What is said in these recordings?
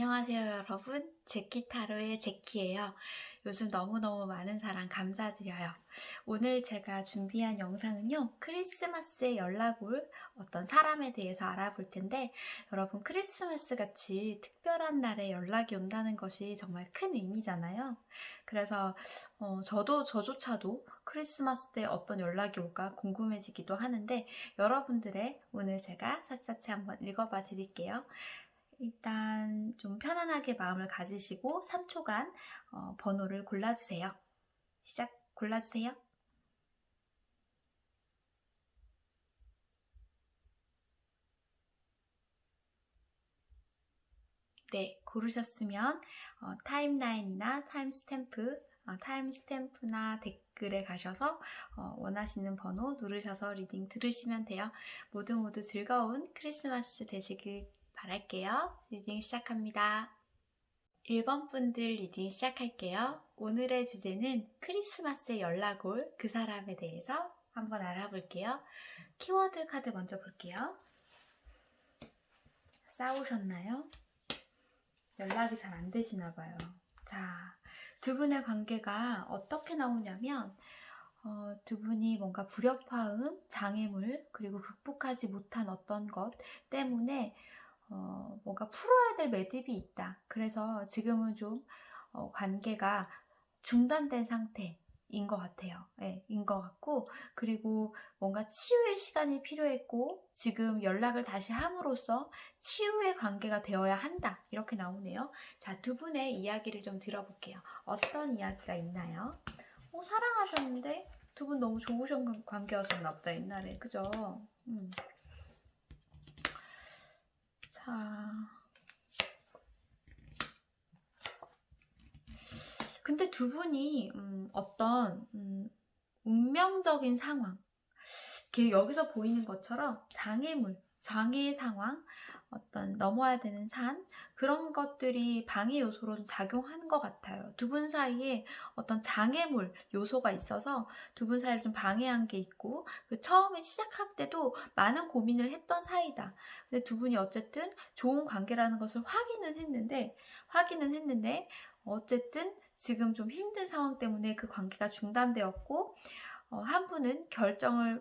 안녕하세요 여러분, 제키타로의 제키예요. 요즘 너무너무 많은 사랑 감사드려요. 오늘 제가 준비한 영상은요, 크리스마스에 연락 올 어떤 사람에 대해서 알아볼 텐데, 여러분, 크리스마스 같이 특별한 날에 연락이 온다는 것이 정말 큰 의미잖아요. 그래서 저조차도 크리스마스 때 어떤 연락이 올까 궁금해지기도 하는데, 여러분들의 오늘 제가 샅샅이 한번 읽어봐 드릴게요. 일단 좀 편안하게 마음을 가지시고 3초간 번호를 골라주세요. 시작. 골라주세요. 네, 고르셨으면 타임라인이나 타임스탬프나 댓글에 가셔서 원하시는 번호 누르셔서 리딩 들으시면 돼요. 모두 즐거운 크리스마스 되시길 바랄게요. 리딩 시작합니다. 1번 분들 리딩 시작할게요. 오늘의 주제는 크리스마스에 연락 올 그 사람에 대해서 한번 알아볼게요. 키워드 카드 먼저 볼게요. 싸우셨나요? 연락이 잘 안 되시나 봐요. 자, 두 분의 관계가 어떻게 나오냐면 두 분이 뭔가 불협화음, 장애물, 그리고 극복하지 못한 어떤 것 때문에 뭔가 풀어야 될 매듭이 있다. 그래서 지금은 좀 관계가 중단된 상태인 것 같아요. 네, 인 것 같고, 그리고 뭔가 치유의 시간이 필요했고, 지금 연락을 다시 함으로써 치유의 관계가 되어야 한다. 이렇게 나오네요. 자, 두 분의 이야기를 좀 들어볼게요. 어떤 이야기가 있나요? 사랑하셨는데 두 분 너무 좋으신 관계였었나 보다, 옛날에. 그죠? 자, 근데 두 분이 어떤 운명적인 상황, 여기서 보이는 것처럼 장애의 상황, 어떤 넘어야 되는 산, 그런 것들이 방해 요소로 좀 작용하는 것 같아요. 두 분 사이에 어떤 장애물 요소가 있어서 두 분 사이를 좀 방해한 게 있고, 처음에 시작할 때도 많은 고민을 했던 사이다. 근데 두 분이 어쨌든 좋은 관계라는 것을 확인은 했는데 어쨌든 지금 좀 힘든 상황 때문에 그 관계가 중단되었고, 한 분은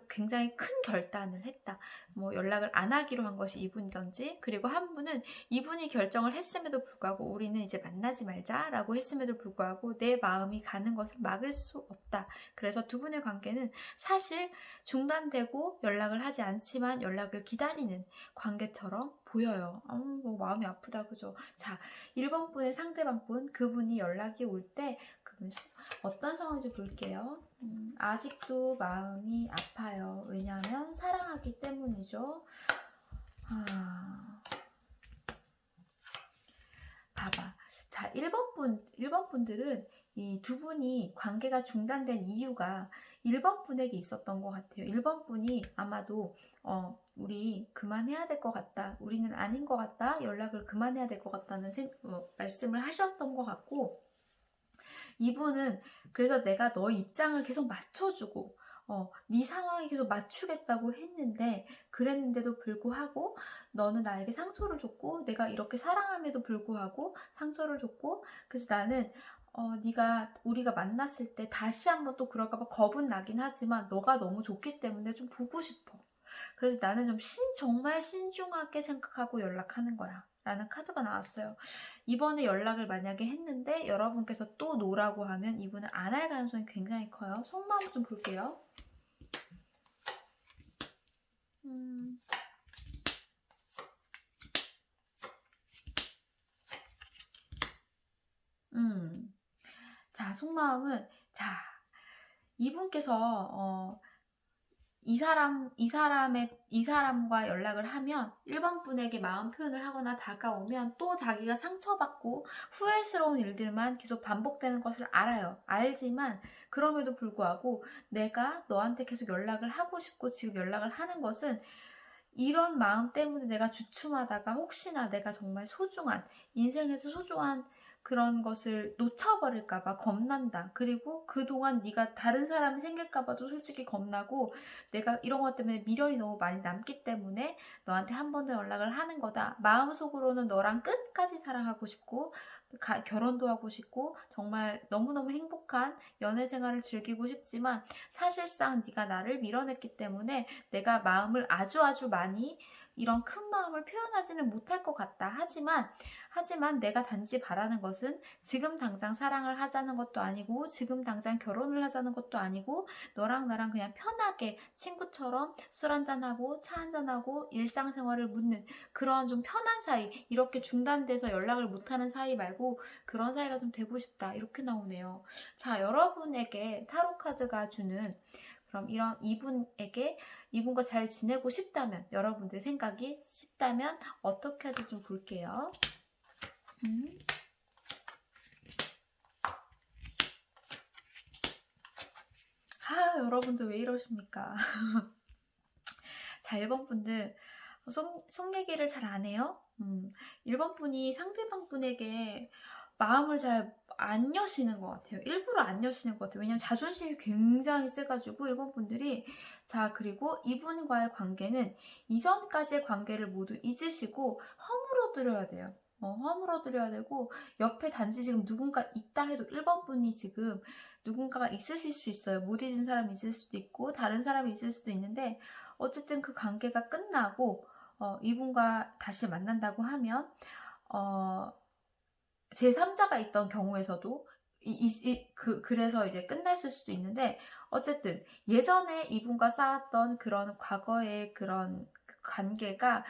굉장히 큰 결단을 했다. 뭐 연락을 안 하기로 한 것이 이분이든지, 그리고 한 분은 이분이 결정을 했음에도 불구하고 우리는 이제 만나지 말자라고 했음에도 불구하고 내 마음이 가는 것을 막을 수 없다. 그래서 두 분의 관계는 사실 중단되고 연락을 하지 않지만 연락을 기다리는 관계처럼 보여요. 뭐 마음이 아프다, 그죠? 자, 1번 분의 상대방 분, 그분이 연락이 올 때 그분 어떤 상황인지 볼게요. 아직도 마음이 아파요. 왜냐하면 사랑하기 때문이죠. 봐봐. 자, 1번 분들은 이 두 분이 관계가 중단된 이유가 1번 분에게 있었던 것 같아요. 1번 분이 아마도 우리 그만해야 될 것 같다. 우리는 아닌 것 같다. 연락을 그만해야 될 것 같다는 말씀을 하셨던 것 같고, 이분은 그래서 내가 너 입장을 계속 맞춰주고 네 상황에 계속 맞추겠다고 그랬는데도 불구하고 너는 나에게 상처를 줬고, 내가 이렇게 사랑함에도 불구하고 상처를 줬고, 그래서 나는 우리가 만났을 때 다시 한번 또 그럴까봐 겁은 나긴 하지만 너가 너무 좋기 때문에 좀 보고 싶어. 그래서 나는 좀 정말 신중하게 생각하고 연락하는 거야 라는 카드가 나왔어요. 이번에 연락을 만약에 했는데 여러분께서 또 노라고 하면 이분은 안 할 가능성이 굉장히 커요. 속마음 좀 볼게요. 자, 속마음은, 자, 이분께서 이 사람과 연락을 하면 1번 분에게 마음 표현을 하거나 다가오면 또 자기가 상처받고 후회스러운 일들만 계속 반복되는 것을 알아요. 알지만 그럼에도 불구하고 내가 너한테 계속 연락을 하고 싶고 지금 연락을 하는 것은 이런 마음 때문에 내가 주춤하다가 혹시나 내가 정말 인생에서 소중한 그런 것을 놓쳐버릴까봐 겁난다. 그리고 그동안 네가 다른 사람이 생길까봐도 솔직히 겁나고 내가 이런 것 때문에 미련이 너무 많이 남기 때문에 너한테 한 번 더 연락을 하는 거다. 마음속으로는 너랑 끝까지 사랑하고 싶고 결혼도 하고 싶고 정말 너무너무 행복한 연애 생활을 즐기고 싶지만 사실상 네가 나를 밀어냈기 때문에 내가 마음을 아주 많이 이런 큰 마음을 표현하지는 못할 것 같다. 하지만 내가 단지 바라는 것은 지금 당장 사랑을 하자는 것도 아니고 지금 당장 결혼을 하자는 것도 아니고 너랑 나랑 그냥 편하게 친구처럼 술 한잔하고 차 한잔하고 일상생활을 묻는 그런 좀 편한 사이, 이렇게 중단돼서 연락을 못하는 사이 말고 그런 사이가 좀 되고 싶다. 이렇게 나오네요. 자, 여러분에게 타로카드가 주는 그럼 이런 이분과 잘 지내고 싶다면, 여러분들 생각이 싶다면 어떻게 하지 좀 볼게요. 여러분들 왜 이러십니까? 자, 1번 분들 속 얘기를 잘 안 해요? 1번 분이 상대방 분에게 마음을 잘 안 여시는 것 같아요. 일부러 안 여시는 것 같아요. 왜냐면 자존심이 굉장히 세가지고 1번 분들이, 자, 그리고 이분과의 관계는 이전까지의 관계를 모두 잊으시고 허물어드려야 돼요. 허물어드려야 되고, 옆에 단지 지금 누군가 있다 해도 1번 분이 지금 누군가가 있으실 수 있어요. 못 잊은 사람이 있을 수도 있고 다른 사람이 있을 수도 있는데, 어쨌든 그 관계가 끝나고 이분과 다시 만난다고 하면 제3자가 있던 경우에서도 그래서 이제 끝났을 수도 있는데, 어쨌든 예전에 이분과 쌓았던 그런 과거의 그런 관계가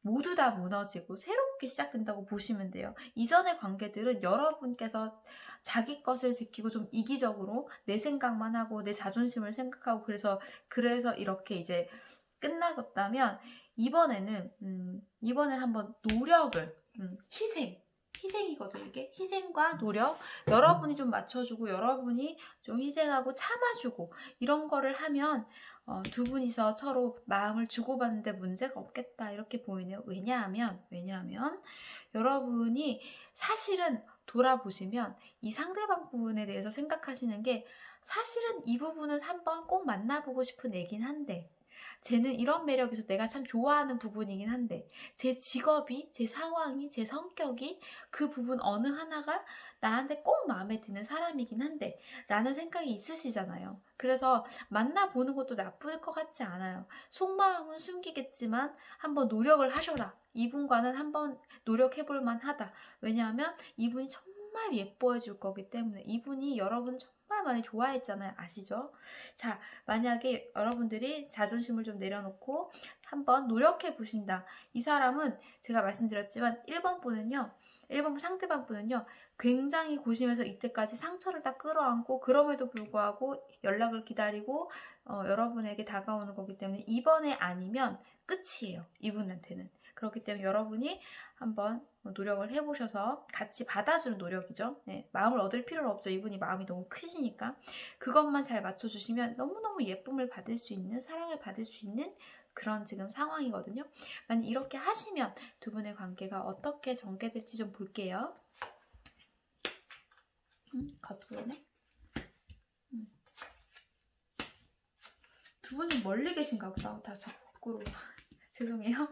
모두 다 무너지고 새롭게 시작된다고 보시면 돼요. 이전의 관계들은 여러분께서 자기 것을 지키고 좀 이기적으로 내 생각만 하고 내 자존심을 생각하고 그래서 이렇게 이제 끝나셨다면, 이번에는 한번 노력을, 희생이거든요. 이게 희생과 노력, 여러분이 좀 맞춰주고 여러분이 좀 희생하고 참아주고 이런 거를 하면 두 분이서 서로 마음을 주고받는데 문제가 없겠다, 이렇게 보이네요. 왜냐하면 여러분이 사실은 돌아보시면 이 상대방 부분에 대해서 생각하시는 게, 사실은 이 부분은 한번 꼭 만나보고 싶은 애긴 한데, 쟤는 이런 매력이 있어서 내가 참 좋아하는 부분이긴 한데, 제 직업이, 제 상황이, 제 성격이 그 부분 어느 하나가 나한테 꼭 마음에 드는 사람이긴 한데 라는 생각이 있으시잖아요. 그래서 만나보는 것도 나쁠 것 같지 않아요. 속마음은 숨기겠지만 한번 노력을 하셔라. 이분과는 한번 노력해볼 만하다. 왜냐하면 이분이 정말 예뻐해 줄 거기 때문에. 이분이 여러분 정말 많이 좋아했잖아요. 아시죠? 자, 만약에 여러분들이 자존심을 좀 내려놓고 한번 노력해 보신다. 이 사람은 제가 말씀드렸지만 1번 상대방 분은요, 굉장히 고심해서 이때까지 상처를 다 끌어안고 그럼에도 불구하고 연락을 기다리고 여러분에게 다가오는 거기 때문에 이번에 아니면 끝이에요. 이분한테는. 그렇기 때문에 여러분이 한번 노력을 해보셔서 같이 받아주는 노력이죠. 네, 마음을 얻을 필요는 없죠. 이분이 마음이 너무 크시니까. 그것만 잘 맞춰주시면 너무너무 예쁨을 받을 수 있는, 사랑을 받을 수 있는 그런 지금 상황이거든요. 만약 이렇게 하시면 두 분의 관계가 어떻게 전개될지 좀 볼게요. 겉으로네. 두 분은 멀리 계신가 보다. 다 자꾸 거꾸로. 죄송해요.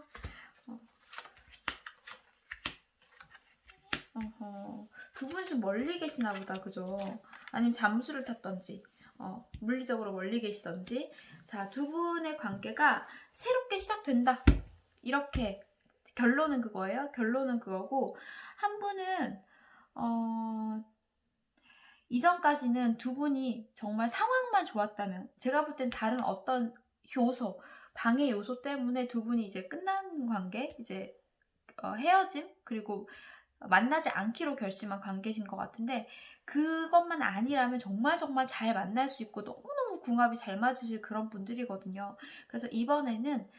두 분이 좀 멀리 계시나 보다. 그죠? 아니면 잠수를 탔던지 물리적으로 멀리 계시던지. 자, 두 분의 관계가 새롭게 시작된다, 이렇게 결론은 그거예요. 결론은 그거고, 한 분은 이전까지는 두 분이 정말 상황만 좋았다면, 제가 볼 땐 다른 어떤 요소, 방해 요소 때문에 두 분이 이제 끝난 관계, 이제 헤어짐, 그리고 만나지 않기로 결심한 관계신 것 같은데, 그것만 아니라면 정말 잘 만날 수 있고 너무너무 궁합이 잘 맞으실 그런 분들이거든요. 그래서 이번에는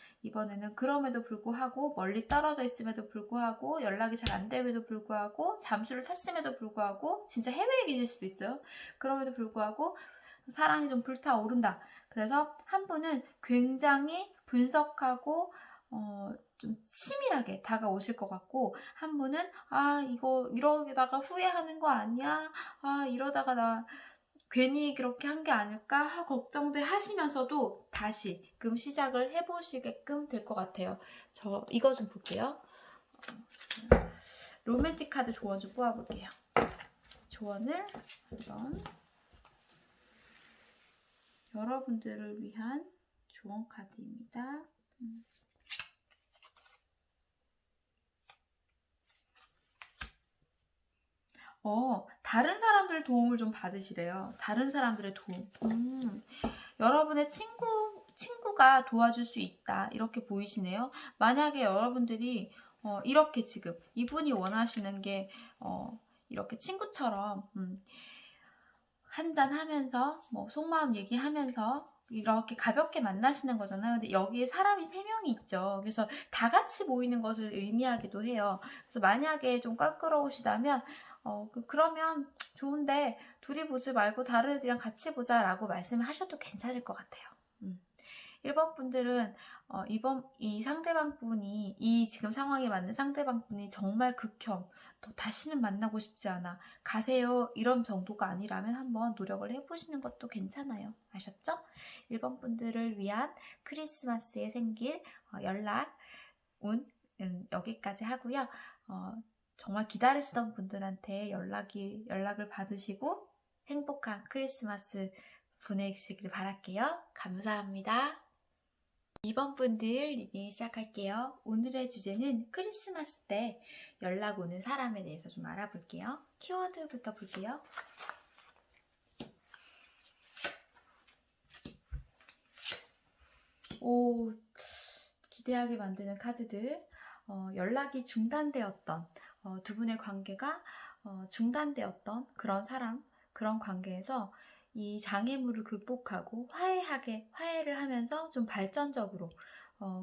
그럼에도 불구하고, 멀리 떨어져 있음에도 불구하고, 연락이 잘 안 됨에도 불구하고, 잠수를 탔음에도 불구하고, 진짜 해외에 계실 수도 있어요. 그럼에도 불구하고 사랑이 좀 불타오른다. 그래서 한 분은 굉장히 분석하고 좀 치밀하게 다가오실 것 같고, 한 분은 이거 이러다가 후회하는 거 아니야? 이러다가 나 괜히 그렇게 한 게 아닐까 걱정돼 하시면서도 다시금 시작을 해보시게끔 될 것 같아요. 저 이거 좀 볼게요. 로맨틱 카드 조언 좀 뽑아볼게요. 조언을 한번 여러분들을 위한 조언 카드입니다. 다른 사람들 도움을 좀 받으시래요. 다른 사람들의 도움. 여러분의 친구가 도와줄 수 있다. 이렇게 보이시네요. 만약에 여러분들이 이렇게 지금 이분이 원하시는 게 이렇게 친구처럼 한잔 하면서 뭐 속마음 얘기하면서 이렇게 가볍게 만나시는 거잖아요. 근데 여기에 사람이 3명이 있죠. 그래서 다 같이 모이는 것을 의미하기도 해요. 그래서 만약에 좀 껄끄러우시다면 그러면 좋은데 둘이 보지 말고 다른 애들이랑 같이 보자 라고 말씀을 하셔도 괜찮을 것 같아요. 1번 분들은 이 상대방 분이, 이 지금 상황에 맞는 상대방 분이 정말 극혐, 또 다시는 만나고 싶지 않아, 가세요, 이런 정도가 아니라면 한번 노력을 해보시는 것도 괜찮아요. 아셨죠? 1번 분들을 위한 크리스마스에 생길 연락 운 여기까지 하고요. 정말 기다리시던 분들한테 연락을 받으시고 행복한 크리스마스 보내시길 바랄게요. 감사합니다. 2번 분들 리딩 시작할게요. 오늘의 주제는 크리스마스 때 연락 오는 사람에 대해서 좀 알아볼게요. 키워드부터 볼게요. 기대하게 만드는 카드들. 연락이 중단되었던 두 분의 관계가 중단되었던 그런 사람, 그런 관계에서 이 장애물을 극복하고 화해를 하면서 좀 발전적으로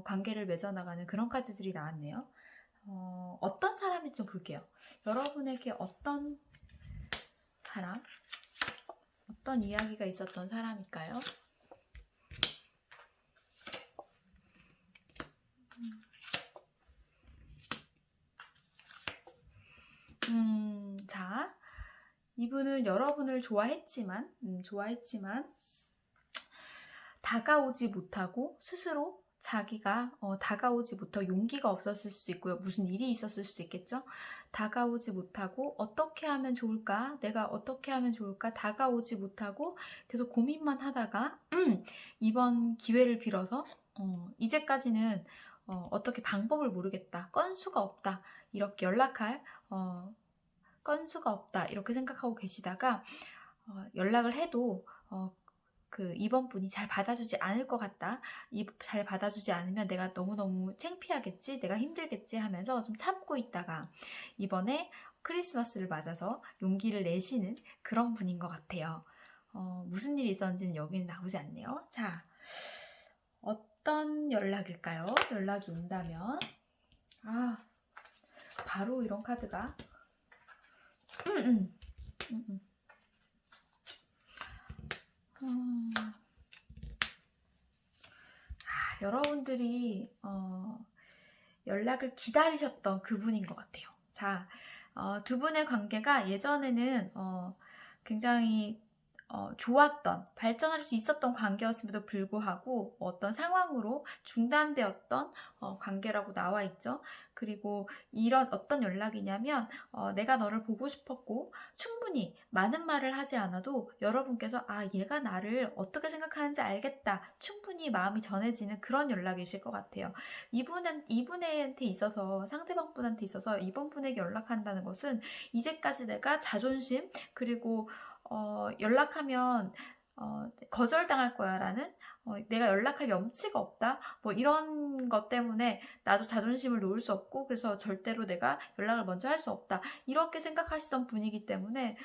관계를 맺어나가는 그런 카드들이 나왔네요. 어떤 사람인지 좀 볼게요. 여러분에게 어떤 사람, 어떤 이야기가 있었던 사람일까요? 자, 이분은 여러분을 좋아했지만 다가오지 못하고 스스로 자기가 다가오지 못하고 용기가 없었을 수도 있고요. 무슨 일이 있었을 수도 있겠죠. 다가오지 못하고 어떻게 하면 좋을까? 내가 어떻게 하면 좋을까? 다가오지 못하고 계속 고민만 하다가 이번 기회를 빌어서 이제까지는 어떻게 방법을 모르겠다. 건수가 없다. 이렇게 연락할 건수가 없다. 이렇게 생각하고 계시다가 연락을 해도 이번 분이 잘 받아주지 않을 것 같다. 잘 받아주지 않으면 내가 너무너무 창피하겠지, 내가 힘들겠지 하면서 좀 참고 있다가 이번에 크리스마스를 맞아서 용기를 내시는 그런 분인 것 같아요. 무슨 일이 있었는지는 여기는 나오지 않네요. 자, 어떤 연락일까요? 연락이 온다면 바로 이런 카드가 여러분들이 연락을 기다리셨던 그분인 것 같아요. 자, 두 분의 관계가 예전에는 굉장히 좋았던, 발전할 수 있었던 관계였음에도 불구하고 어떤 상황으로 중단되었던 관계라고 나와 있죠. 그리고 이런 어떤 연락이냐면 내가 너를 보고 싶었고 충분히 많은 말을 하지 않아도 여러분께서 얘가 나를 어떻게 생각하는지 알겠다, 충분히 마음이 전해지는 그런 연락이실 것 같아요. 이분한테 있어서, 상대방 분한테 있어서 이번 분에게 연락한다는 것은 이제까지 내가 자존심, 그리고 연락하면 거절당할 거야 라는, 내가 연락할 염치가 없다, 뭐 이런 것 때문에 나도 자존심을 놓을 수 없고 그래서 절대로 내가 연락을 먼저 할 수 없다, 이렇게 생각하시던 분이기 때문에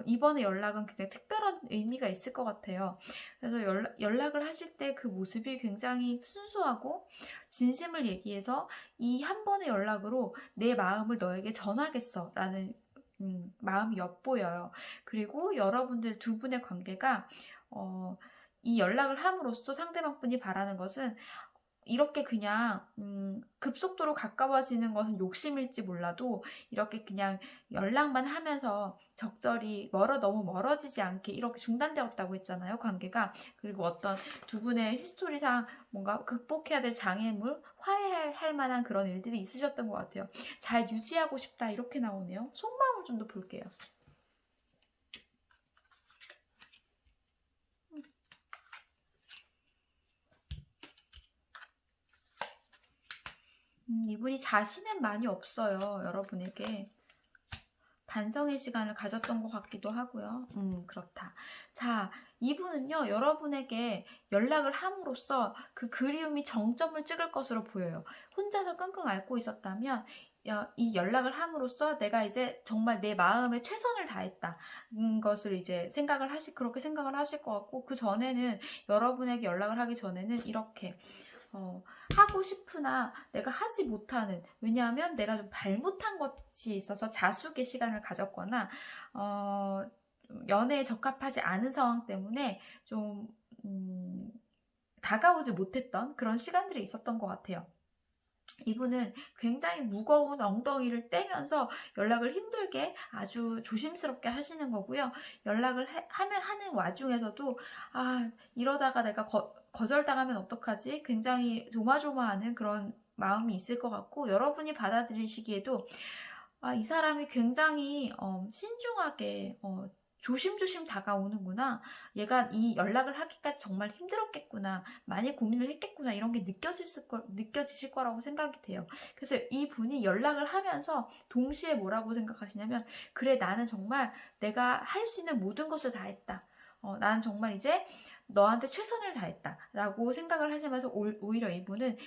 이번에 연락은 굉장히 특별한 의미가 있을 것 같아요. 그래서 연락을 하실 때 그 모습이 굉장히 순수하고 진심을 얘기해서 이 한 번의 연락으로 내 마음을 너에게 전하겠어 라는 마음이 엿보여요. 그리고 여러분들 두 분의 관계가 이 연락을 함으로써 상대방 분이 바라는 것은 이렇게 그냥 급속도로 가까워지는 것은 욕심일지 몰라도 이렇게 그냥 연락만 하면서 적절히 너무 멀어지지 않게 이렇게 중단되었다고 했잖아요, 관계가. 그리고 어떤 두 분의 히스토리상 뭔가 극복해야 될 장애물, 화해할 만한 그런 일들이 있으셨던 것 같아요. 잘 유지하고 싶다 이렇게 나오네요. 속마음을 좀 더 볼게요. 이분이 자신은 많이 없어요. 여러분에게 반성의 시간을 가졌던 것 같기도 하고요. 그렇다. 자, 이분은요, 여러분에게 연락을 함으로써 그 그리움이 정점을 찍을 것으로 보여요. 혼자서 끙끙 앓고 있었다면 이 연락을 함으로써 내가 이제 정말 내 마음에 최선을 다했다 것을 이제 그렇게 생각을 하실 것 같고, 그 전에는 여러분에게 연락을 하기 전에는 이렇게 하고 싶으나 내가 하지 못하는, 왜냐하면 내가 좀 잘못한 것이 있어서 자숙의 시간을 가졌거나 연애에 적합하지 않은 상황 때문에 좀 다가오지 못했던 그런 시간들이 있었던 것 같아요. 이분은 굉장히 무거운 엉덩이를 떼면서 연락을 힘들게 아주 조심스럽게 하시는 거고요. 연락을 하는 와중에서도 이러다가 내가 거절당하면 어떡하지? 굉장히 조마조마하는 그런 마음이 있을 것 같고, 여러분이 받아들이시기에도 이 사람이 굉장히 신중하게 조심조심 다가오는구나. 얘가 이 연락을 하기까지 정말 힘들었겠구나. 많이 고민을 했겠구나. 이런 게 느껴지실 거라고 생각이 돼요. 그래서 이분이 연락을 하면서 동시에 뭐라고 생각하시냐면, 그래, 나는 정말 내가 할 수 있는 모든 것을 다 했다. 나는 정말 이제 너한테 최선을 다했다 라고 생각을 하시면서 오히려 이분은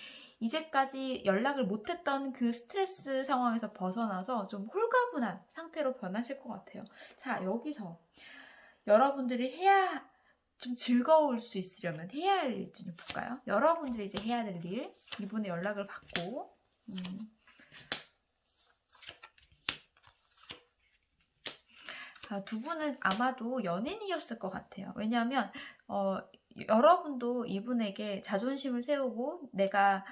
이제까지 연락을 못했던 그 스트레스 상황에서 벗어나서 좀 홀가분한 상태로 변하실 것 같아요. 자, 여기서 여러분들이 좀 즐거울 수 있으려면 해야 할 일 좀 볼까요? 여러분들이 이제 해야 될 일, 이분의 연락을 받고 두 분은 아마도 연인이었을 것 같아요. 왜냐하면 여러분도 이분에게 자존심을 세우고 내가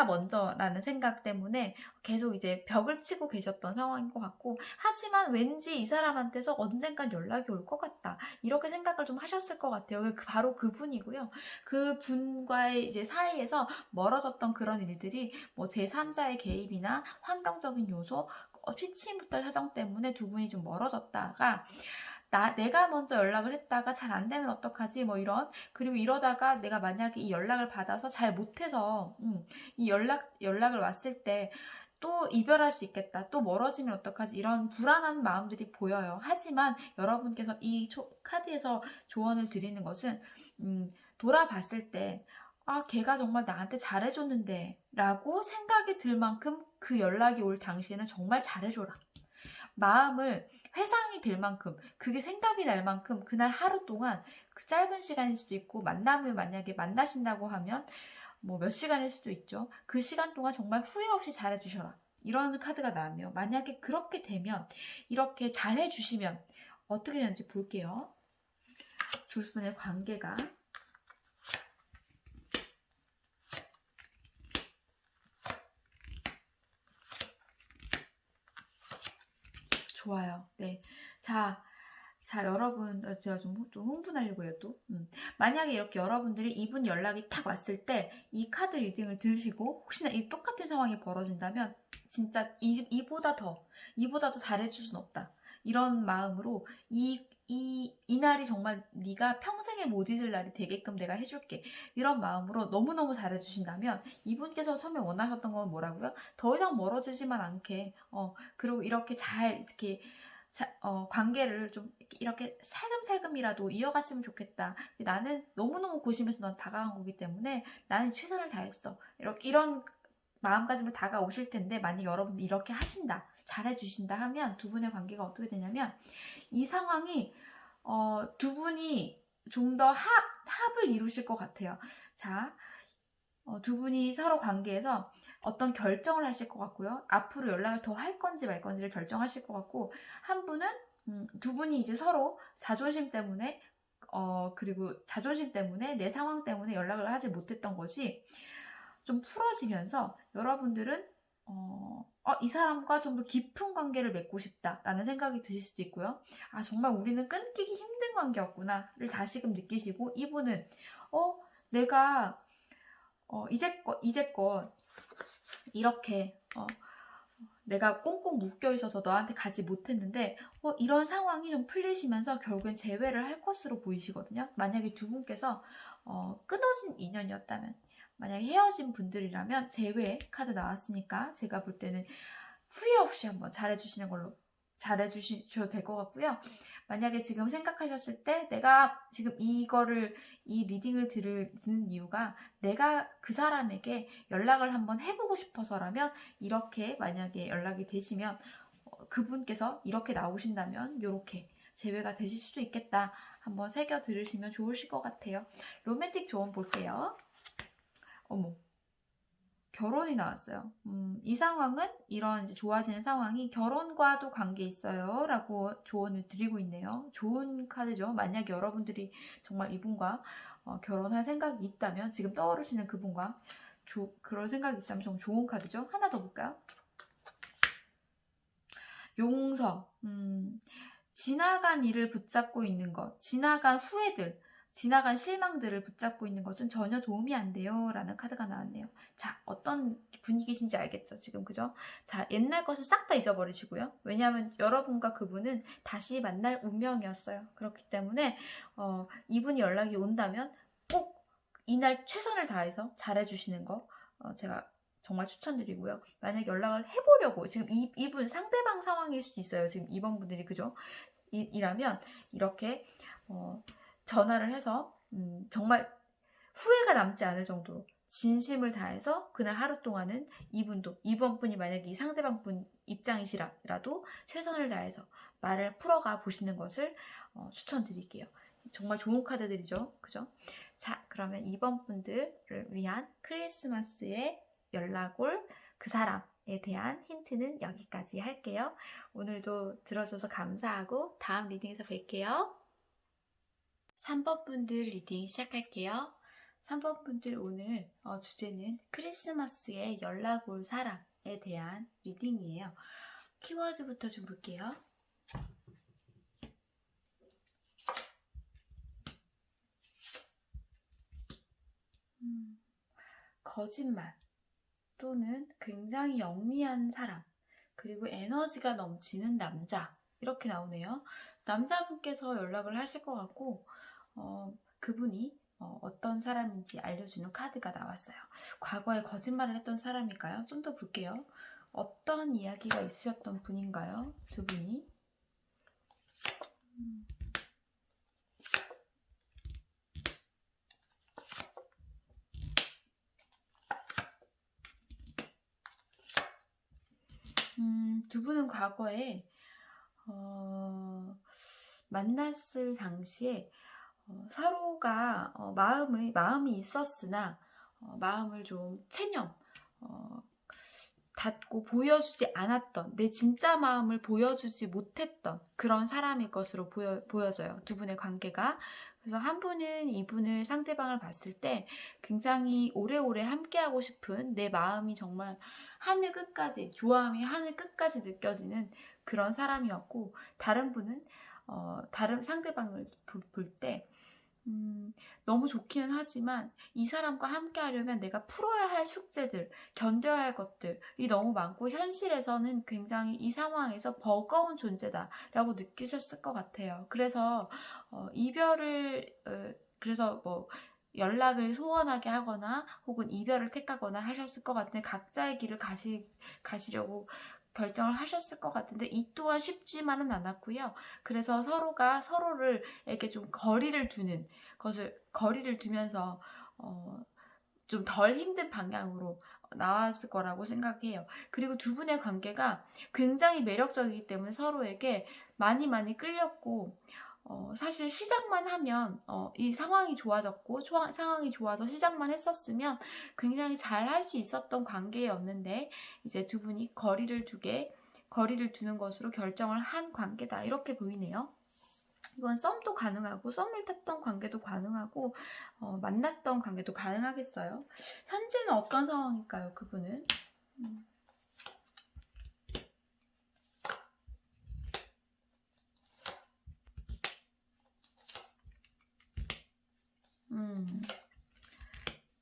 먼저라는 생각 때문에 계속 이제 벽을 치고 계셨던 상황인 것 같고, 하지만 왠지 이 사람한테서 언젠간 연락이 올 것 같다 이렇게 생각을 좀 하셨을 것 같아요. 바로 그분이고요. 그분과의 이제 사이에서 멀어졌던 그런 일들이 뭐 제3자의 개입이나 환경적인 요소, 피치부터 사정 때문에 두 분이 좀 멀어졌다가 내가 먼저 연락을 했다가 잘 안 되면 어떡하지? 뭐 그리고 이러다가 내가 만약에 이 연락을 받아서 잘 못해서 이 연락을 왔을 때 또 이별할 수 있겠다. 또 멀어지면 어떡하지? 이런 불안한 마음들이 보여요. 하지만 여러분께서 이 카드에서 조언을 드리는 것은 돌아봤을 때 걔가 정말 나한테 잘해줬는데 라고 생각이 들 만큼 그 연락이 올 당시에는 정말 잘해줘라. 마음을 회상이 될 만큼, 그게 생각이 날 만큼 그날 하루 동안, 그 짧은 시간일 수도 있고, 만남을 만약에 만나신다고 하면 뭐 몇 시간일 수도 있죠. 그 시간 동안 정말 후회 없이 잘해주셔라. 이런 카드가 나왔네요. 만약에 그렇게 되면, 이렇게 잘해주시면 어떻게 되는지 볼게요. 두 분의 관계가. 좋아요. 네. 자, 여러분, 제가 좀 흥분하려고 해요, 또. 만약에 이렇게 여러분들이 이분 연락이 탁 왔을 때 이 카드 리딩을 들으시고 혹시나 이 똑같은 상황이 벌어진다면 진짜 이보다 더 잘해줄 순 없다. 이런 마음으로 이 날이 정말 네가 평생에 못 잊을 날이 되게끔 내가 해줄게. 이런 마음으로 너무너무 잘해주신다면 이분께서 처음에 원하셨던 건 뭐라고요? 더 이상 멀어지지만 않게 그리고 이렇게 관계를 좀 이렇게 살금살금이라도 이어갔으면 좋겠다. 나는 너무너무 고심해서 넌 다가간 거기 때문에 나는 최선을 다했어. 이런 마음가짐을 다가오실 텐데, 만약 여러분이 이렇게 하신다, 잘해주신다 하면 두 분의 관계가 어떻게 되냐면, 이 상황이 두 분이 좀 더 합을 이루실 것 같아요. 자, 두 분이 서로 관계에서 어떤 결정을 하실 것 같고요. 앞으로 연락을 더 할 건지 말 건지를 결정하실 것 같고, 한 분은 두 분이 이제 서로 자존심 때문에 그리고 자존심 때문에 내 상황 때문에 연락을 하지 못했던 것이 좀 풀어지면서 여러분들은 이 사람과 좀 더 깊은 관계를 맺고 싶다라는 생각이 드실 수도 있고요. 아, 정말 우리는 끊기기 힘든 관계였구나를 다시금 느끼시고, 이분은 내가 이제껏 이렇게 내가 꽁꽁 묶여 있어서 너한테 가지 못했는데 이런 상황이 좀 풀리시면서 결국엔 재회를 할 것으로 보이시거든요. 만약에 두 분께서 끊어진 인연이었다면, 만약에 헤어진 분들이라면 재회 카드 나왔으니까 제가 볼 때는 후회 없이 한번 잘해주셔도 될 것 같고요. 만약에 지금 생각하셨을 때 내가 지금 이 리딩을 듣는 이유가 내가 그 사람에게 연락을 한번 해보고 싶어서라면, 이렇게 만약에 연락이 되시면 그분께서 이렇게 나오신다면 이렇게 재회가 되실 수도 있겠다. 한번 새겨 들으시면 좋으실 것 같아요. 로맨틱 조언 볼게요. 어머, 결혼이 나왔어요. 이 상황은, 이런 이제 좋아지는 상황이 결혼과도 관계 있어요 라고 조언을 드리고 있네요. 좋은 카드죠. 만약에 여러분들이 정말 이분과 결혼할 생각이 있다면, 지금 떠오르시는 그분과 그런 생각이 있다면 정말 좋은 카드죠. 하나 더 볼까요? 용서. 지나간 일을 붙잡고 있는 것, 지나간 후회들, 지나간 실망들을 붙잡고 있는 것은 전혀 도움이 안 돼요 라는 카드가 나왔네요. 자, 어떤 분위기신지 알겠죠 지금, 그죠? 자, 옛날 것을 싹 다 잊어버리시고요. 왜냐하면 여러분과 그분은 다시 만날 운명이었어요. 그렇기 때문에 이분이 연락이 온다면 꼭 이날 최선을 다해서 잘해주시는 거 제가 정말 추천드리고요. 만약에 연락을 해보려고, 지금 이분 상대방 상황일 수도 있어요. 지금 이번 분들이, 그죠? 이라면 이렇게 전화를 해서 정말 후회가 남지 않을 정도로 진심을 다해서 그날 하루 동안은 이번 분이 만약에 이 상대방 분 입장이시라도 최선을 다해서 말을 풀어가 보시는 것을 추천드릴게요. 정말 좋은 카드들이죠, 그죠? 자, 그러면 이번 분들을 위한 크리스마스에 연락 올 그 사람에 대한 힌트는 여기까지 할게요. 오늘도 들어줘서 감사하고 다음 리딩에서 뵐게요. 3번 분들 리딩 시작할게요. 3번 분들 오늘 주제는 크리스마스에 연락 올 사람에 대한 리딩이에요. 키워드부터 좀 볼게요. 거짓말 또는 굉장히 영리한 사람, 그리고 에너지가 넘치는 남자, 이렇게 나오네요. 남자분께서 연락을 하실 것 같고 그분이 어떤 사람인지 알려주는 카드가 나왔어요. 과거에 거짓말을 했던 사람일까요? 좀 더 볼게요. 어떤 이야기가 있으셨던 분인가요? 두 분이? 두 분은 과거에 만났을 당시에 서로가 마음이 있었으나 마음을 좀 체념 닫고 보여주지 않았던, 내 진짜 마음을 보여주지 못했던 그런 사람일 것으로 보여져요. 두 분의 관계가. 그래서 한 분은 이분을, 상대방을 봤을 때 굉장히 오래오래 함께하고 싶은, 내 마음이 정말 하늘 끝까지, 좋아함이 하늘 끝까지 느껴지는 그런 사람이었고, 다른 분은 다른 상대방을 볼 때 너무 좋기는 하지만 이 사람과 함께 하려면 내가 풀어야 할 숙제들, 견뎌야 할 것들이 너무 많고, 현실에서는 굉장히 이 상황에서 버거운 존재다라고 느끼셨을 것 같아요. 그래서 그래서 뭐 연락을 소원하게 하거나 혹은 이별을 택하거나 하셨을 것 같은데, 각자의 길을 가시려고 결정을 하셨을 것 같은데, 이 또한 쉽지만은 않았고요. 그래서 서로가 서로를 이렇게 좀 거리를 두면서 좀 덜 힘든 방향으로 나왔을 거라고 생각해요. 그리고 두 분의 관계가 굉장히 매력적이기 때문에 서로에게 많이 끌렸고, 사실 시작만 하면 이 상황이 좋아졌고, 상황이 좋아서 시작만 했었으면 굉장히 잘 할 수 있었던 관계였는데, 이제 두 분이 거리를 두는 것으로 결정을 한 관계다, 이렇게 보이네요. 이건 썸도 가능하고 썸을 탔던 관계도 가능하고 만났던 관계도 가능하겠어요. 현재는 어떤 상황일까요, 그분은?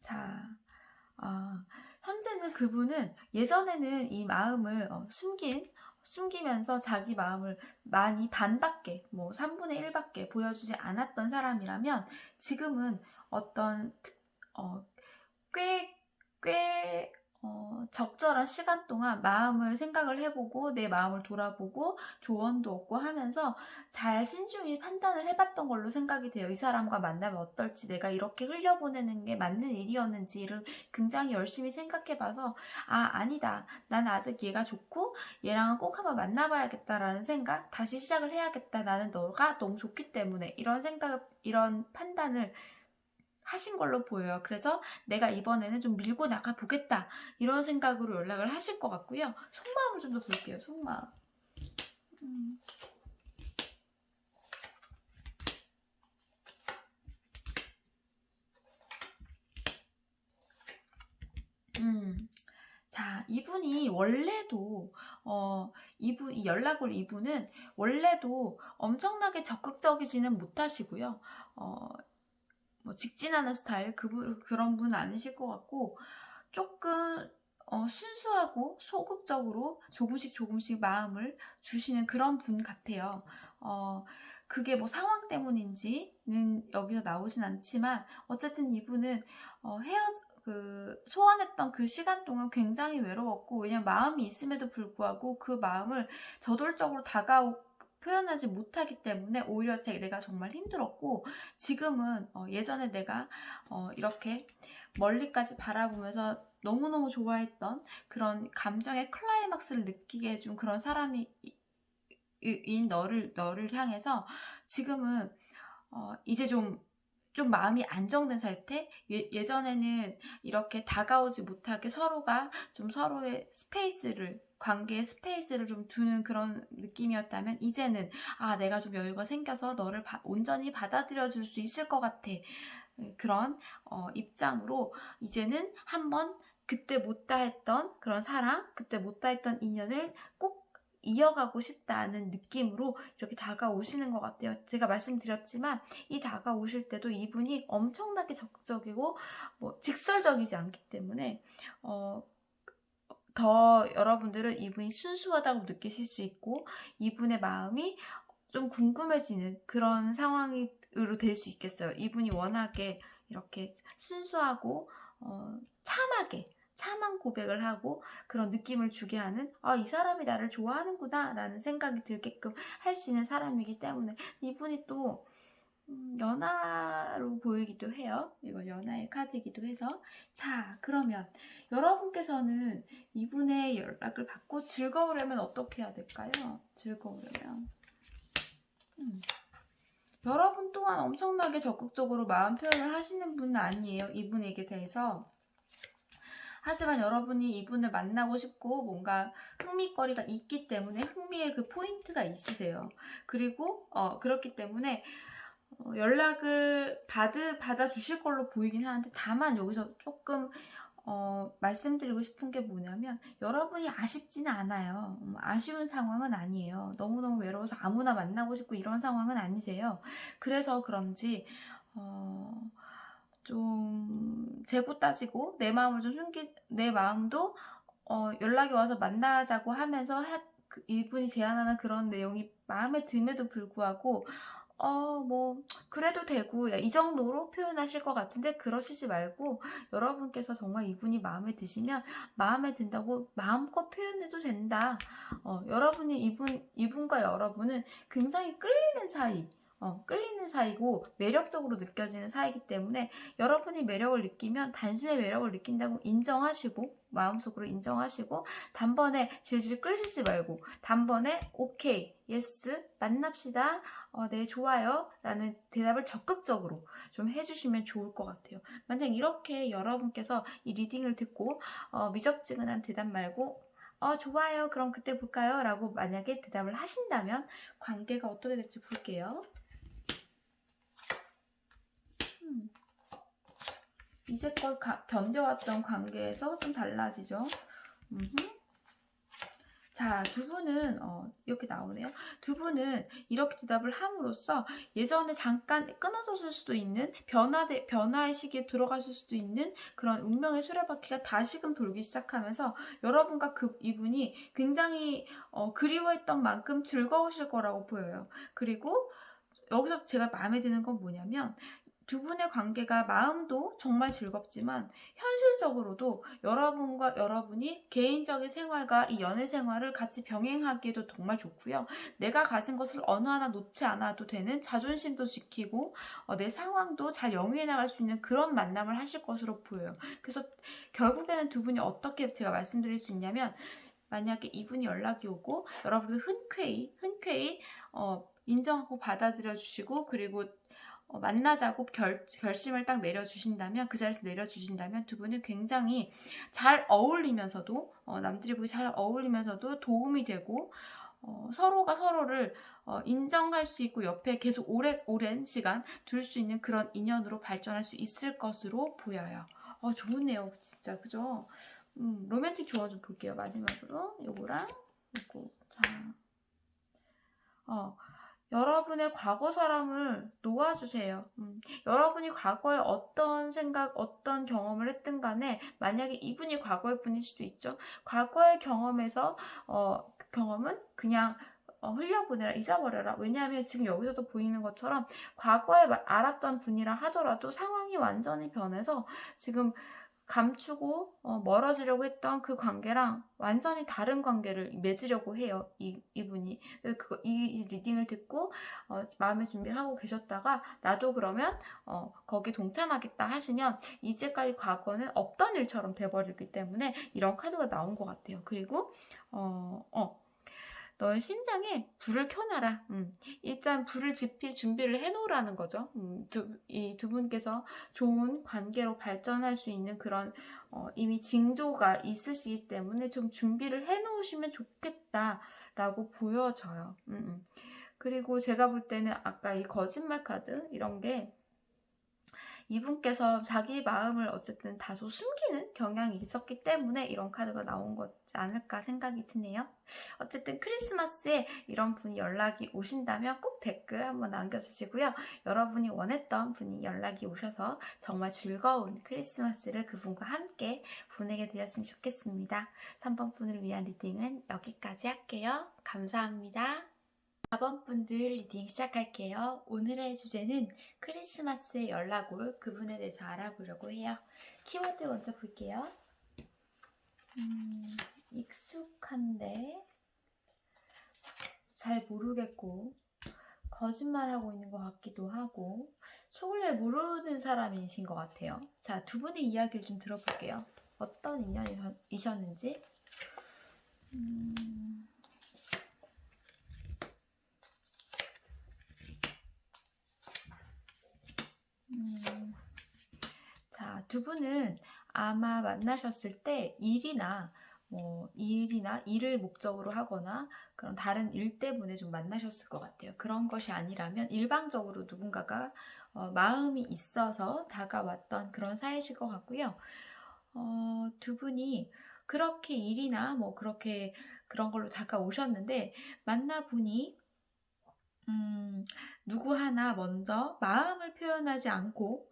자, 현재는 그분은 예전에는 이 마음을 숨기면서 자기 마음을 많이 반밖에, 뭐 3분의 1밖에 보여주지 않았던 사람이라면 지금은 어떤 꽤 적절한 시간 동안 마음을 생각을 해보고 내 마음을 돌아보고 조언도 얻고 하면서 잘 신중히 판단을 해봤던 걸로 생각이 돼요. 이 사람과 만나면 어떨지, 내가 이렇게 흘려보내는 게 맞는 일이었는지를 굉장히 열심히 생각해봐서 아니다, 난 아직 얘가 좋고 얘랑은 꼭 한번 만나봐야겠다라는 생각, 다시 시작을 해야겠다, 나는 너가 너무 좋기 때문에, 이런 생각, 이런 판단을 하신 걸로 보여요. 그래서 내가 이번에는 좀 밀고 나가 보겠다, 이런 생각으로 연락을 하실 것 같고요. 속마음을 좀 더 볼게요. 속마음. 자, 이분이 원래도 이 연락 올 이분은 원래도 엄청나게 적극적이지는 못하시고요. 뭐 직진하는 스타일 그런 분 아니실 것 같고, 조금 순수하고 소극적으로 조금씩 마음을 주시는 그런 분 같아요. 그게 뭐 상황 때문인지는 여기서 나오진 않지만 어쨌든 이분은 소원했던 그 시간 동안 굉장히 외로웠고, 왜냐면 마음이 있음에도 불구하고 그 마음을 저돌적으로 표현하지 못하기 때문에 오히려 내가 정말 힘들었고, 지금은 예전에 내가 이렇게 멀리까지 바라보면서 너무너무 좋아했던 그런 감정의 클라이막스를 느끼게 해준 그런 사람인 너를 향해서 지금은 이제 좀 마음이 안정된 상태? 예전에는 이렇게 다가오지 못하게 서로가 좀 서로의 관계의 스페이스를 좀 두는 그런 느낌이었다면, 이제는 내가 좀 여유가 생겨서 너를 온전히 받아들여 줄 수 있을 것 같아, 그런 입장으로 이제는 한번 그때 못다했던 그런 사랑, 그때 못다했던 인연을 꼭 이어가고 싶다는 느낌으로 이렇게 다가오시는 것 같아요. 제가 말씀드렸지만 이 다가오실 때도 이분이 엄청나게 적극적이고 뭐 직설적이지 않기 때문에 더 여러분들은 이분이 순수하다고 느끼실 수 있고, 이분의 마음이 좀 궁금해지는 그런 상황으로 될 수 있겠어요. 이분이 워낙에 이렇게 순수하고 참한 고백을 하고 그런 느낌을 주게 하는, 이 사람이 나를 좋아하는구나 라는 생각이 들게끔 할 수 있는 사람이기 때문에 이분이 또 연하로 보이기도 해요. 이건 연하의 카드이기도 해서. 자, 그러면 여러분께서는 이분의 연락을 받고 즐거우려면 어떻게 해야 될까요? 즐거우려면 여러분 또한 엄청나게 적극적으로 마음 표현을 하시는 분은 아니에요, 이분에게 대해서. 하지만 여러분이 이분을 만나고 싶고 뭔가 흥미거리가 있기 때문에 흥미의 그 포인트가 있으세요. 그리고 그렇기 때문에 연락을 받아주실 걸로 보이긴 하는데, 다만 여기서 조금 말씀드리고 싶은 게 뭐냐면, 여러분이 아쉽지는 않아요. 아쉬운 상황은 아니에요. 너무너무 외로워서 아무나 만나고 싶고 이런 상황은 아니세요. 그래서 그런지 좀 재고 따지고 내 마음을 좀 내 마음도 연락이 와서 만나자고 하면서 이분이 제안하는 그런 내용이 마음에 듦에도 불구하고 뭐 그래도 되고 이 정도로 표현하실 것 같은데, 그러시지 말고 여러분께서 정말 이분이 마음에 드시면 마음에 든다고 마음껏 표현해도 된다. 여러분이 이분과 여러분은 굉장히 끌리는 사이고 매력적으로 느껴지는 사이기 때문에, 여러분이 매력을 느끼면 단숨에 매력을 느낀다고 인정하시고 마음속으로 인정하시고, 단번에 질질 끌시지 말고 단번에 오케이, 예스, 만납시다, 네, 좋아요 라는 대답을 적극적으로 좀 해주시면 좋을 것 같아요. 만약 이렇게 여러분께서 이 리딩을 듣고 미적지근한 대답 말고 좋아요, 그럼 그때 볼까요? 라고 만약에 대답을 하신다면 관계가 어떻게 될지 볼게요. 이제껏 견뎌왔던 관계에서 좀 달라지죠. 자, 두 분은 이렇게 나오네요. 두 분은 이렇게 대답을 함으로써 예전에 잠깐 끊어졌을 수도 있는 변화의 시기에 들어갔을 수도 있는 그런 운명의 수레바퀴가 다시금 돌기 시작하면서 여러분과 이분이 굉장히 그리워했던 만큼 즐거우실 거라고 보여요. 그리고 여기서 제가 마음에 드는 건 뭐냐면 두 분의 관계가 마음도 정말 즐겁지만 현실적으로도 여러분이 개인적인 생활과 이 연애 생활을 같이 병행하기에도 정말 좋고요. 내가 가진 것을 어느 하나 놓지 않아도 되는 자존심도 지키고 내 상황도 잘 영위해 나갈 수 있는 그런 만남을 하실 것으로 보여요. 그래서 결국에는 두 분이 어떻게 제가 말씀드릴 수 있냐면 만약에 이분이 연락이 오고 여러분들 흔쾌히 인정하고 받아들여 주시고 그리고 만나자고 결심을 딱 내려주신다면 그 자리에서 내려주신다면 두 분은 굉장히 잘 어울리면서도 남들이 보기 잘 어울리면서도 도움이 되고 서로가 서로를 인정할 수 있고 옆에 계속 오랜 시간 둘 수 있는 그런 인연으로 발전할 수 있을 것으로 보여요. 좋네요 진짜 그죠? 로맨틱 조언 좀 볼게요. 마지막으로 요거랑 요거. 자, 여러분의 과거 사람을 놓아주세요. 여러분이 과거에 어떤 생각, 어떤 경험을 했든 간에 만약에 이분이 과거의 분일 수도 있죠. 과거의 경험에서 그 경험은 그냥 흘려보내라, 잊어버려라. 왜냐하면 지금 여기서도 보이는 것처럼 과거에 알았던 분이라 하더라도 상황이 완전히 변해서 지금 감추고 멀어지려고 했던 그 관계랑 완전히 다른 관계를 맺으려고 해요. 이분이. 이 리딩을 듣고 마음의 준비를 하고 계셨다가 나도 그러면 거기 동참하겠다 하시면 이제까지 과거는 없던 일처럼 돼버리기 때문에 이런 카드가 나온 것 같아요. 그리고 너의 심장에 불을 켜놔라. 일단 불을 지필 준비를 해놓으라는 거죠. 이 두 분께서 좋은 관계로 발전할 수 있는 그런 이미 징조가 있으시기 때문에 좀 준비를 해놓으시면 좋겠다라고 보여져요. 그리고 제가 볼 때는 아까 이 거짓말 카드 이런 게 이분께서 자기 마음을 어쨌든 다소 숨기는 경향이 있었기 때문에 이런 카드가 나온 거지 않을까 생각이 드네요. 어쨌든 크리스마스에 이런 분이 연락이 오신다면 꼭 댓글 한번 남겨주시고요. 여러분이 원했던 분이 연락이 오셔서 정말 즐거운 크리스마스를 그분과 함께 보내게 되었으면 좋겠습니다. 3번 분을 위한 리딩은 여기까지 할게요. 감사합니다. 4번 분들 리딩 시작할게요. 오늘의 주제는 크리스마스에 연락 올 그분에 대해서 알아보려고 해요. 키워드 먼저 볼게요. 익숙한데 잘 모르겠고 거짓말하고 있는 것 같기도 하고 속을 잘 모르는 사람이신 것 같아요. 자, 두 분의 이야기를 좀 들어볼게요. 어떤 인연이셨는지. 자, 두 분은 아마 만나셨을 때 일을 목적으로 하거나 그런 다른 일 때문에 좀 만나셨을 것 같아요. 그런 것이 아니라면 일방적으로 누군가가 마음이 있어서 다가왔던 그런 사이실 것 같고요. 두 분이 그렇게 일이나 그렇게 그런 걸로 다가오셨는데 만나보니 누구 하나 먼저 마음을 표현하지 않고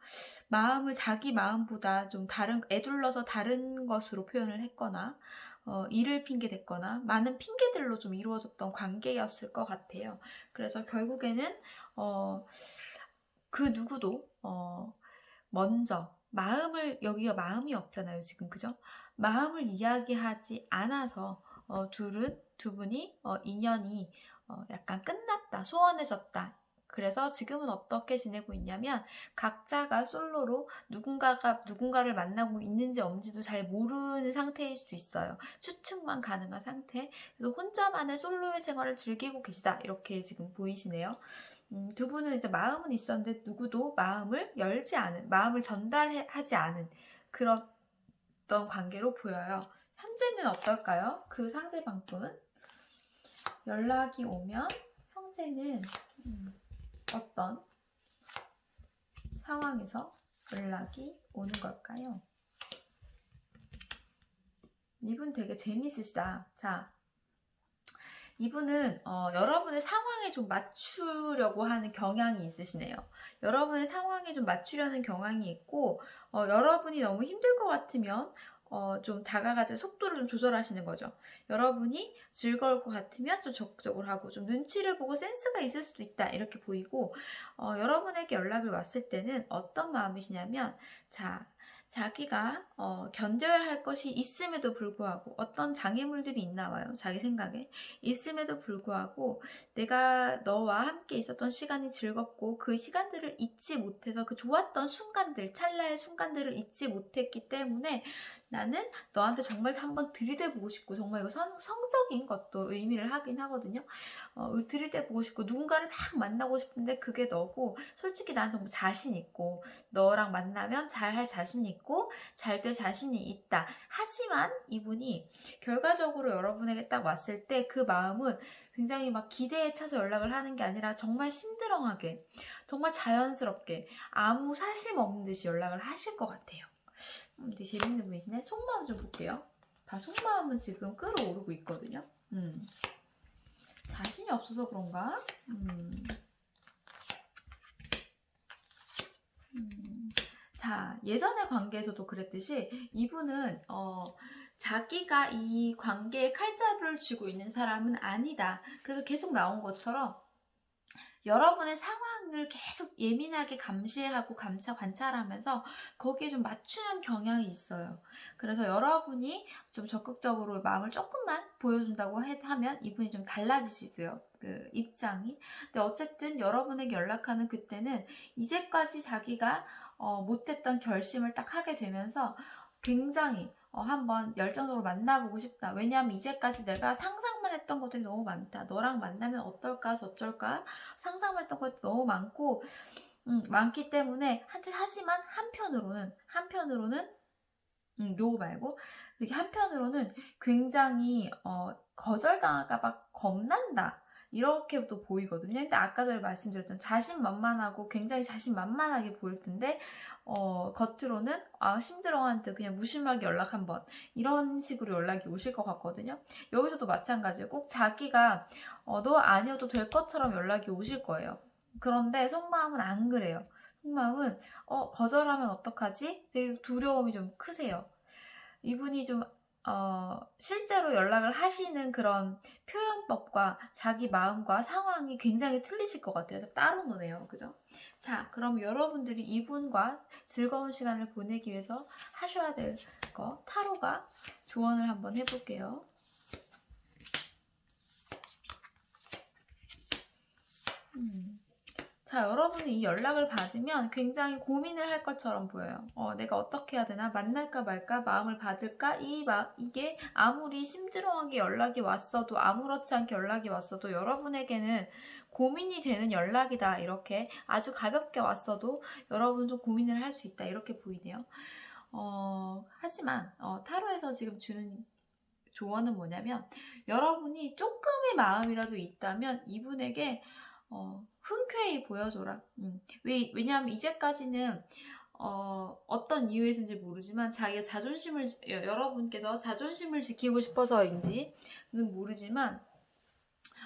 자기 마음보다 좀 애둘러서 다른 것으로 표현을 했거나 일을 핑계 댔거나 많은 핑계들로 좀 이루어졌던 관계였을 것 같아요. 그래서 결국에는 그 누구도 먼저 여기가 마음이 없잖아요 지금, 그죠? 마음을 이야기하지 않아서 두 분이 인연이 약간 끝났다, 소원해졌다. 그래서 지금은 어떻게 지내고 있냐면 각자가 솔로로 누군가를 만나고 있는지 없는지도 잘 모르는 상태일 수도 있어요. 추측만 가능한 상태. 그래서 혼자만의 솔로의 생활을 즐기고 계시다, 이렇게 지금 보이시네요. 두 분은 이제 마음은 있었는데 누구도 마음을 전달하지 않은 그런 관계로 보여요. 현재는 어떨까요? 그 상대방 분 연락이 오면 현재는 어떤 상황에서 연락이 오는 걸까요? 이분 되게 재밌으시다. 자, 이분은 여러분의 상황에 좀 맞추려고 하는 경향이 있으시네요. 여러분의 상황에 좀 맞추려는 경향이 있고 여러분이 너무 힘들 것 같으면 좀 다가가서 속도를 좀 조절하시는 거죠. 여러분이 즐거울 것 같으면 좀 적극적으로 하고 좀 눈치를 보고 센스가 있을 수도 있다 이렇게 보이고 여러분에게 연락을 왔을 때는 어떤 마음이시냐면 자기가 견뎌야 할 것이 있음에도 불구하고 어떤 장애물들이 있나 봐요. 자기 생각에. 있음에도 불구하고 내가 너와 함께 있었던 시간이 즐겁고 그 시간들을 잊지 못해서 그 좋았던 순간들, 찰나의 순간들을 잊지 못했기 때문에 나는 너한테 정말 한번 들이대보고 싶고 정말 이거 성적인 것도 의미를 하긴 하거든요. 들이대보고 싶고 누군가를 막 만나고 싶은데 그게 너고 솔직히 난 정말 자신 있고 너랑 만나면 잘할 자신 있고 잘 될 자신이 있다. 하지만 이분이 결과적으로 여러분에게 딱 왔을 때 그 마음은 굉장히 막 기대에 차서 연락을 하는 게 아니라 정말 심드렁하게 정말 자연스럽게 아무 사심 없는 듯이 연락을 하실 것 같아요. 되게 재밌는 분이시네. 속마음 좀 볼게요. 속마음은 지금 끌어오르고 있거든요. 자신이 없어서 그런가? 자, 예전의 관계에서도 그랬듯이 이분은 자기가 이 관계에 칼자루를 쥐고 있는 사람은 아니다. 그래서 계속 나온 것처럼 여러분의 상황을 계속 예민하게 감시하고 관찰하면서 거기에 좀 맞추는 경향이 있어요. 그래서 여러분이 좀 적극적으로 마음을 조금만 보여준다고 하면 이분이 좀 달라질 수 있어요. 그 입장이. 근데 어쨌든 여러분에게 연락하는 그때는 이제까지 자기가 못했던 결심을 딱 하게 되면서 굉장히 한번 열정적으로 만나보고 싶다. 왜냐하면 이제까지 내가 상상만 했던 것들이 너무 많다. 너랑 만나면 어떨까 저쩔까 상상만 했던 것이 너무 많고 많기 때문에 하지만 한편으로는 요거 말고 이렇게 한편으로는 굉장히 거절당할까 봐 겁난다. 이렇게도 보이거든요. 근데 아까 전에 말씀드렸던 자신만만하고 굉장히 자신만만하게 보일 텐데 겉으로는 힘들어하는데 그냥 무심하게 연락 한번 이런 식으로 연락이 오실 것 같거든요. 여기서도 마찬가지예요. 꼭 자기가 너 아니어도 될 것처럼 연락이 오실 거예요. 그런데 속마음은 안 그래요. 속마음은 거절하면 어떡하지? 되게 두려움이 좀 크세요. 이분이 좀 실제로 연락을 하시는 그런 표현법과 자기 마음과 상황이 굉장히 틀리실 것 같아요. 따로 노네요. 그죠? 자, 그럼 여러분들이 이분과 즐거운 시간을 보내기 위해서 하셔야 될 거 타로가 조언을 한번 해볼게요. 자, 여러분이 이 연락을 받으면 굉장히 고민을 할 것처럼 보여요. 내가 어떻게 해야 되나? 만날까 말까? 마음을 받을까? 이게 아무리 심드렁하게 연락이 왔어도 아무렇지 않게 연락이 왔어도 여러분에게는 고민이 되는 연락이다. 이렇게 아주 가볍게 왔어도 여러분 좀 고민을 할 수 있다. 이렇게 보이네요. 하지만 타로에서 지금 주는 조언은 뭐냐면 여러분이 조금의 마음이라도 있다면 이분에게 흔쾌히 보여줘라. 왜냐하면 이제까지는 어떤 이유에서인지 모르지만 자기가 여러분께서 자존심을 지키고 싶어서인지는 모르지만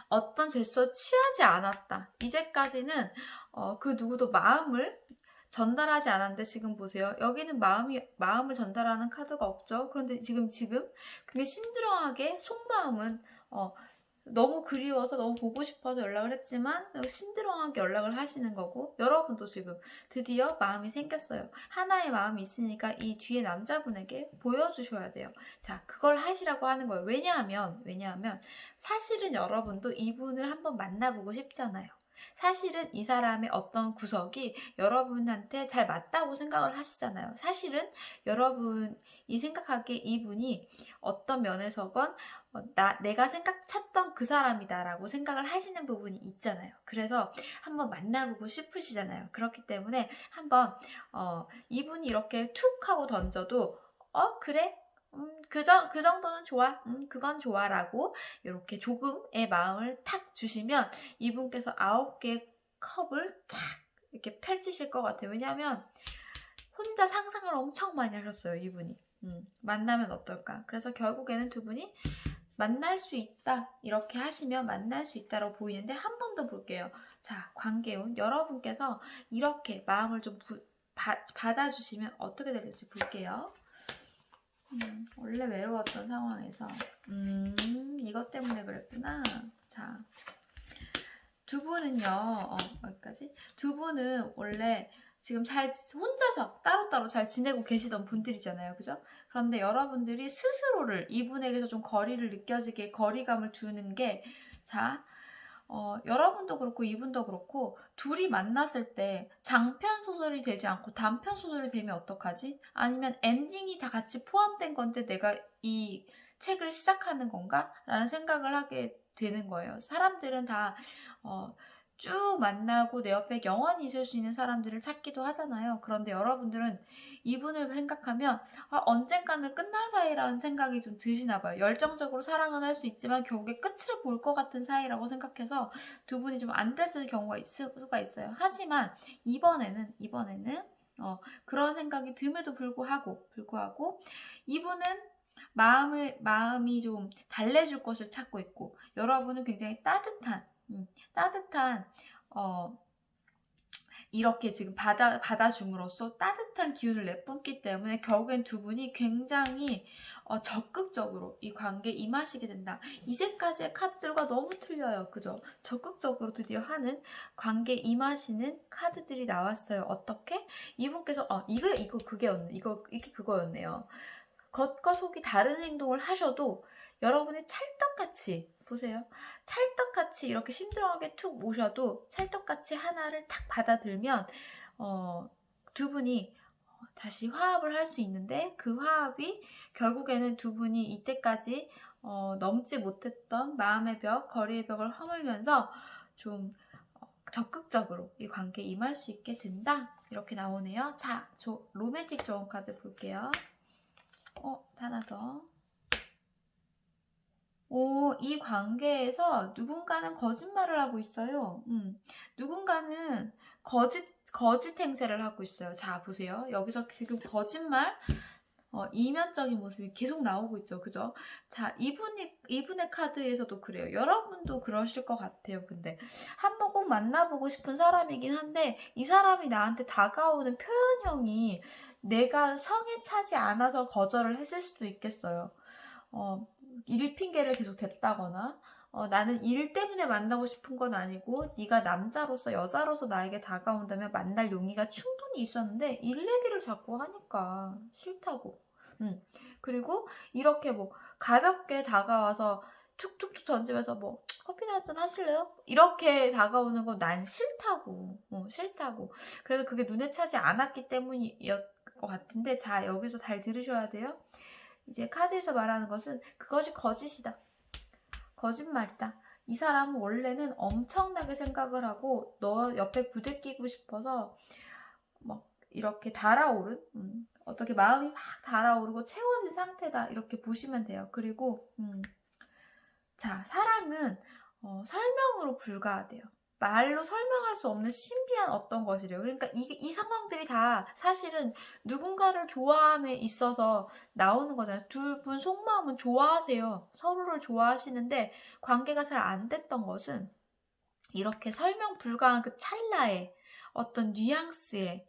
어떤 제스처 취하지 않았다. 이제까지는 그 누구도 마음을 전달하지 않았는데 지금 보세요. 여기는 마음을 전달하는 카드가 없죠. 그런데 지금 그게 심드렁하게 속마음은 너무 그리워서 너무 보고 싶어서 연락을 했지만 심드렁하게 연락을 하시는 거고 여러분도 지금 드디어 마음이 생겼어요. 하나의 마음이 있으니까 이 뒤에 남자분에게 보여주셔야 돼요. 자, 그걸 하시라고 하는 거예요. 왜냐하면 사실은 여러분도 이분을 한번 만나보고 싶잖아요. 사실은 이 사람의 어떤 구석이 여러분한테 잘 맞다고 생각을 하시잖아요. 사실은 여러분이 생각하기에 이분이 어떤 면에서건 내가 찾던 그 사람이다라고 생각을 하시는 부분이 있잖아요. 그래서 한번 만나보고 싶으시잖아요. 그렇기 때문에 한번 이분이 이렇게 툭 하고 던져도 그래? 그 정도는 좋아. 그건 좋아. 라고 이렇게 조금의 마음을 탁 주시면 이분께서 9개의 컵을 탁 이렇게 펼치실 것 같아요. 왜냐하면 혼자 상상을 엄청 많이 하셨어요, 이분이. 만나면 어떨까? 그래서 결국에는 두 분이 만날 수 있다, 이렇게 하시면 만날 수 있다고 보이는데, 한 번 더 볼게요. 자, 관계운 여러분께서 이렇게 마음을 좀 받아주시면 어떻게 될지 볼게요. 원래 외로웠던 상황에서 이것 때문에 그랬구나. 자, 두 분은요, 여기까지. 두 분은 원래 지금 잘 혼자서 따로따로 잘 지내고 계시던 분들이잖아요, 그죠? 그런데 여러분들이 스스로를 이분에게서 좀 거리를 느껴지게 거리감을 두는 게, 자, 여러분도 그렇고 이분도 그렇고 둘이 만났을 때 장편 소설이 되지 않고 단편 소설이 되면 어떡하지? 아니면 엔딩이 다 같이 포함된 건데 내가 이 책을 시작하는 건가? 라는 생각을 하게 되는 거예요. 사람들은 다 쭉 만나고 내 옆에 영원히 있을 수 있는 사람들을 찾기도 하잖아요. 그런데 여러분들은 이분을 생각하면 언젠가는 끝날 사이라는 생각이 좀 드시나 봐요. 열정적으로 사랑은 할 수 있지만 결국에 끝을 볼 것 같은 사이라고 생각해서 두 분이 좀 안 됐을 경우가 있을 수가 있어요. 하지만 이번에는 그런 생각이 듦에도 불구하고 이분은 마음이 좀 달래줄 것을 찾고 있고, 여러분은 굉장히 따뜻한 이렇게 지금 받아줌으로써 따뜻한 기운을 내뿜기 때문에 결국엔 두 분이 굉장히 적극적으로 이 관계에 임하시게 된다. 이제까지의 카드들과 너무 틀려요. 그죠? 적극적으로 드디어 하는 관계에 임하시는 카드들이 나왔어요. 어떻게? 이분께서 이게 그거였네요. 겉과 속이 다른 행동을 하셔도 여러분이 찰떡같이, 보세요. 찰떡같이 이렇게 심드렁하게 툭 모셔도 찰떡같이 하나를 탁 받아들면 두 분이 다시 화합을 할 수 있는데, 그 화합이 결국에는 두 분이 이때까지 넘지 못했던 마음의 벽, 거리의 벽을 허물면서 좀 적극적으로 이 관계에 임할 수 있게 된다, 이렇게 나오네요. 자, 로맨틱 조언 카드 볼게요. 하나 더. 이 관계에서 누군가는 거짓말을 하고 있어요. 누군가는 거짓 행세를 하고 있어요. 자, 보세요. 여기서 지금 거짓말, 이면적인 모습이 계속 나오고 있죠. 그죠? 자, 이분의 카드에서도 그래요. 여러분도 그러실 것 같아요. 근데 한번 꼭 만나보고 싶은 사람이긴 한데, 이 사람이 나한테 다가오는 표현형이 내가 성에 차지 않아서 거절을 했을 수도 있겠어요. 일 핑계를 계속 댔다거나, 나는 일 때문에 만나고 싶은 건 아니고 네가 남자로서 여자로서 나에게 다가온다면 만날 용의가 충분히 있었는데 일 얘기를 자꾸 하니까 싫다고. 그리고 이렇게 뭐 가볍게 다가와서 툭툭툭 던지면서 뭐 커피나 한잔 하실래요? 이렇게 다가오는 건 난 싫다고. 싫다고. 그래서 그게 눈에 차지 않았기 때문이었 것 같은데, 자, 여기서 잘 들으셔야 돼요. 이제 카드에서 말하는 것은 그것이 거짓이다. 거짓말이다. 이 사람은 원래는 엄청나게 생각을 하고 너 옆에 부대끼고 싶어서 막 이렇게 달아오른, 어떻게 마음이 막 달아오르고 채워진 상태다, 이렇게 보시면 돼요. 그리고 자, 사랑은 설명으로 불가하대요. 말로 설명할 수 없는 신비한 어떤 것이래요. 그러니까 이 상황들이 다 사실은 누군가를 좋아함에 있어서 나오는 거잖아요. 둘 분 속마음은 좋아하세요. 서로를 좋아하시는데 관계가 잘 안 됐던 것은 이렇게 설명 불가한 그 찰나의 어떤 뉘앙스의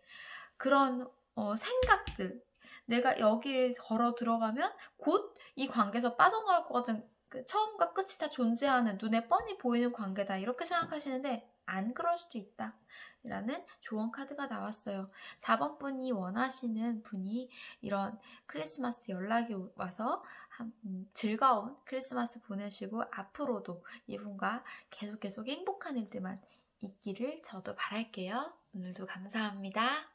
그런 생각들, 내가 여기를 걸어 들어가면 곧 이 관계에서 빠져나올 것 같은 그 처음과 끝이 다 존재하는 눈에 뻔히 보이는 관계다, 이렇게 생각하시는데 안 그럴 수도 있다 라는 조언 카드가 나왔어요. 4번 분이 원하시는 분이 이런 크리스마스 때 연락이 와서 즐거운 크리스마스 보내시고 앞으로도 이분과 계속 행복한 일들만 있기를 저도 바랄게요. 오늘도 감사합니다.